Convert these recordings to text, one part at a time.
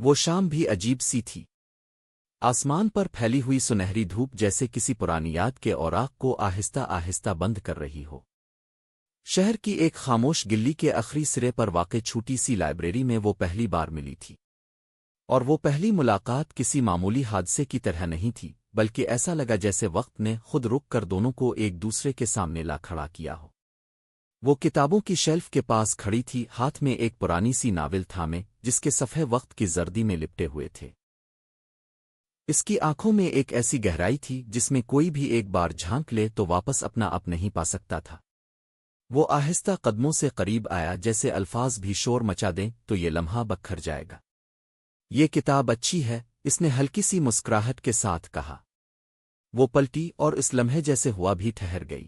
وہ شام بھی عجیب سی تھی۔ آسمان پر پھیلی ہوئی سنہری دھوپ جیسے کسی پرانی یاد کے اوراق کو آہستہ آہستہ بند کر رہی ہو۔ شہر کی ایک خاموش گلی کے آخری سرے پر واقع چھوٹی سی لائبریری میں وہ پہلی بار ملی تھی، اور وہ پہلی ملاقات کسی معمولی حادثے کی طرح نہیں تھی، بلکہ ایسا لگا جیسے وقت نے خود رک کر دونوں کو ایک دوسرے کے سامنے لا کھڑا کیا ہو۔ وہ کتابوں کی شیلف کے پاس کھڑی تھی، ہاتھ میں ایک پرانی سی ناول تھامے جس کے صفحے وقت کی زردی میں لپٹے ہوئے تھے۔ اس کی آنکھوں میں ایک ایسی گہرائی تھی جس میں کوئی بھی ایک بار جھانک لے تو واپس اپنا اپ نہیں پا سکتا تھا۔ وہ آہستہ قدموں سے قریب آیا، جیسے الفاظ بھی شور مچا دیں تو یہ لمحہ بکھر جائے گا۔ یہ کتاب اچھی ہے، اس نے ہلکی سی مسکراہٹ کے ساتھ کہا۔ وہ پلٹی اور اس لمحے جیسے ہوا بھی ٹھہر گئی۔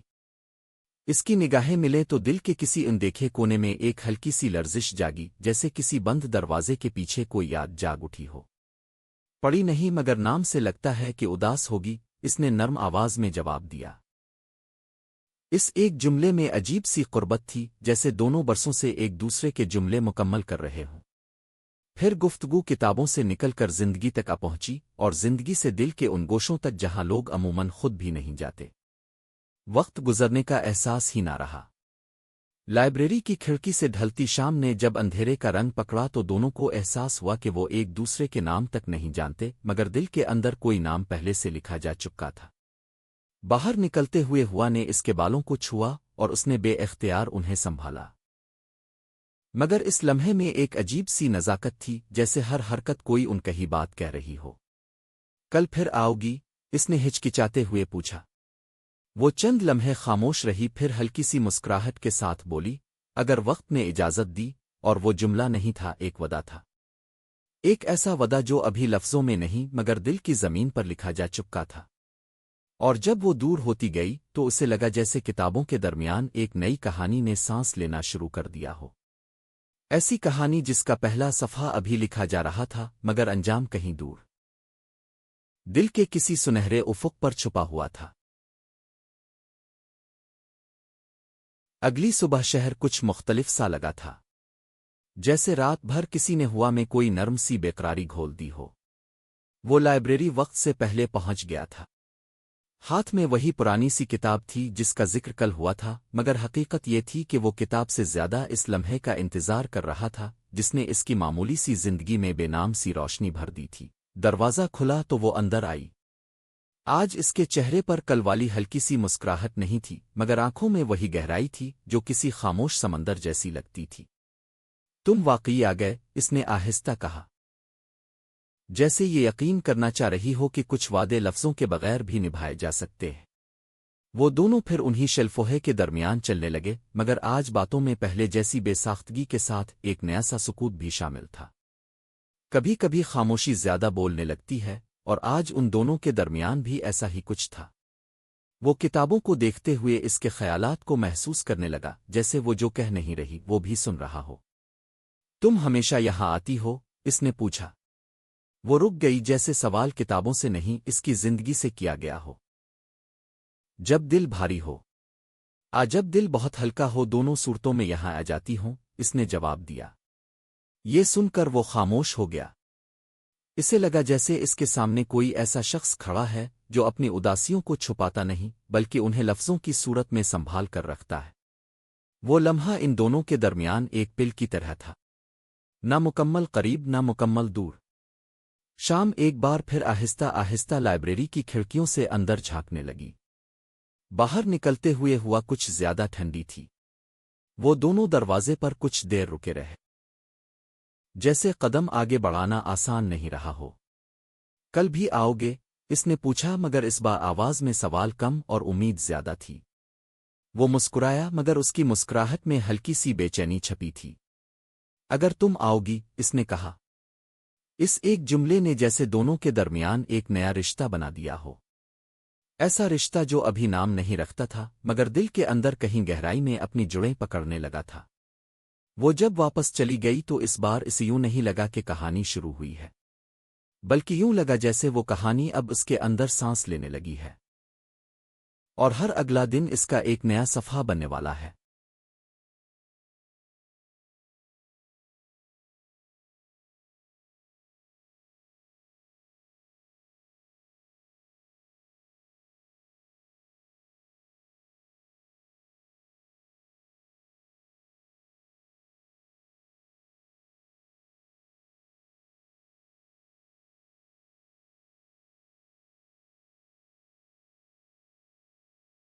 اس کی نگاہیں ملے تو دل کے کسی اندیکھے کونے میں ایک ہلکی سی لرزش جاگی، جیسے کسی بند دروازے کے پیچھے کوئی یاد جاگ اٹھی ہو۔ پڑی نہیں، مگر نام سے لگتا ہے کہ اداس ہوگی، اس نے نرم آواز میں جواب دیا۔ اس ایک جملے میں عجیب سی قربت تھی، جیسے دونوں برسوں سے ایک دوسرے کے جملے مکمل کر رہے ہوں۔ پھر گفتگو کتابوں سے نکل کر زندگی تک آ پہنچی، اور زندگی سے دل کے ان گوشوں تک جہاں لوگ عموماً خود بھی نہیں جاتے۔ وقت گزرنے کا احساس ہی نہ رہا۔ لائبریری کی کھڑکی سے ڈھلتی شام نے جب اندھیرے کا رنگ پکڑا تو دونوں کو احساس ہوا کہ وہ ایک دوسرے کے نام تک نہیں جانتے، مگر دل کے اندر کوئی نام پہلے سے لکھا جا چکا تھا۔ باہر نکلتے ہوئے ہوا نے اس کے بالوں کو چھوا اور اس نے بے اختیار انہیں سنبھالا، مگر اس لمحے میں ایک عجیب سی نزاکت تھی، جیسے ہر حرکت کوئی ان کہی بات کہہ رہی ہو۔ کل پھر آؤ گی؟ اس نے ہچکچاتے ہوئے پوچھا۔ وہ چند لمحے خاموش رہی، پھر ہلکی سی مسکراہٹ کے ساتھ بولی، اگر وقت نے اجازت دی۔ اور وہ جملہ نہیں تھا، ایک وعدہ تھا، ایک ایسا وعدہ جو ابھی لفظوں میں نہیں مگر دل کی زمین پر لکھا جا چکا تھا۔ اور جب وہ دور ہوتی گئی تو اسے لگا جیسے کتابوں کے درمیان ایک نئی کہانی نے سانس لینا شروع کر دیا ہو، ایسی کہانی جس کا پہلا صفحہ ابھی لکھا جا رہا تھا مگر انجام کہیں دور، دل کے کسی سنہرے افق پر چھپا ہوا تھا۔ اگلی صبح شہر کچھ مختلف سا لگا تھا، جیسے رات بھر کسی نے ہوا میں کوئی نرم سی بےقراری گھول دی ہو۔ وہ لائبریری وقت سے پہلے پہنچ گیا تھا۔ ہاتھ میں وہی پرانی سی کتاب تھی جس کا ذکر کل ہوا تھا، مگر حقیقت یہ تھی کہ وہ کتاب سے زیادہ اس لمحے کا انتظار کر رہا تھا جس نے اس کی معمولی سی زندگی میں بے نام سی روشنی بھر دی تھی۔ دروازہ کھلا تو وہ اندر آئی۔ آج اس کے چہرے پر کل والی ہلکی سی مسکراہٹ نہیں تھی، مگر آنکھوں میں وہی گہرائی تھی جو کسی خاموش سمندر جیسی لگتی تھی۔ تم واقعی آ گئے، اس نے آہستہ کہا، جیسے یہ یقین کرنا چاہ رہی ہو کہ کچھ وعدے لفظوں کے بغیر بھی نبھائے جا سکتے ہیں۔ وہ دونوں پھر انہی شلفوہے کے درمیان چلنے لگے، مگر آج باتوں میں پہلے جیسی بے ساختگی کے ساتھ ایک نیا سا سکوت بھی شامل تھا۔ کبھی کبھی خاموشی زیادہ بولنے لگتی ہے، اور آج ان دونوں کے درمیان بھی ایسا ہی کچھ تھا۔ وہ کتابوں کو دیکھتے ہوئے اس کے خیالات کو محسوس کرنے لگا، جیسے وہ جو کہہ نہیں رہی وہ بھی سن رہا ہو۔ تم ہمیشہ یہاں آتی ہو؟ اس نے پوچھا۔ وہ رک گئی، جیسے سوال کتابوں سے نہیں اس کی زندگی سے کیا گیا ہو۔ جب دل بھاری ہو، جب دل بہت ہلکا ہو، دونوں صورتوں میں یہاں آ جاتی ہوں، اس نے جواب دیا۔ یہ سن کر وہ خاموش ہو گیا۔ اسے لگا جیسے اس کے سامنے کوئی ایسا شخص کھڑا ہے جو اپنی اداسیوں کو چھپاتا نہیں بلکہ انہیں لفظوں کی صورت میں سنبھال کر رکھتا ہے۔ وہ لمحہ ان دونوں کے درمیان ایک پل کی طرح تھا، نہ مکمل قریب نہ مکمل دور۔ شام ایک بار پھر آہستہ آہستہ لائبریری کی کھڑکیوں سے اندر جھانکنے لگی۔ باہر نکلتے ہوئے ہوا کچھ زیادہ ٹھنڈی تھی۔ وہ دونوں دروازے پر کچھ دیر رکے رہے، جیسے قدم آگے بڑھانا آسان نہیں رہا ہو۔ کل بھی آؤ گے؟ اس نے پوچھا، مگر اس بار آواز میں سوال کم اور امید زیادہ تھی۔ وہ مسکرایا، مگر اس کی مسکراہٹ میں ہلکی سی بے چینی چھپی تھی۔ اگر تم آؤ گی، اس نے کہا۔ اس ایک جملے نے جیسے دونوں کے درمیان ایک نیا رشتہ بنا دیا ہو، ایسا رشتہ جو ابھی نام نہیں رکھتا تھا مگر دل کے اندر کہیں گہرائی میں اپنی جڑیں پکڑنے لگا تھا۔ وہ جب واپس چلی گئی تو اس بار اسے یوں نہیں لگا کہ کہانی شروع ہوئی ہے، بلکہ یوں لگا جیسے وہ کہانی اب اس کے اندر سانس لینے لگی ہے، اور ہر اگلا دن اس کا ایک نیا صفحہ بننے والا ہے۔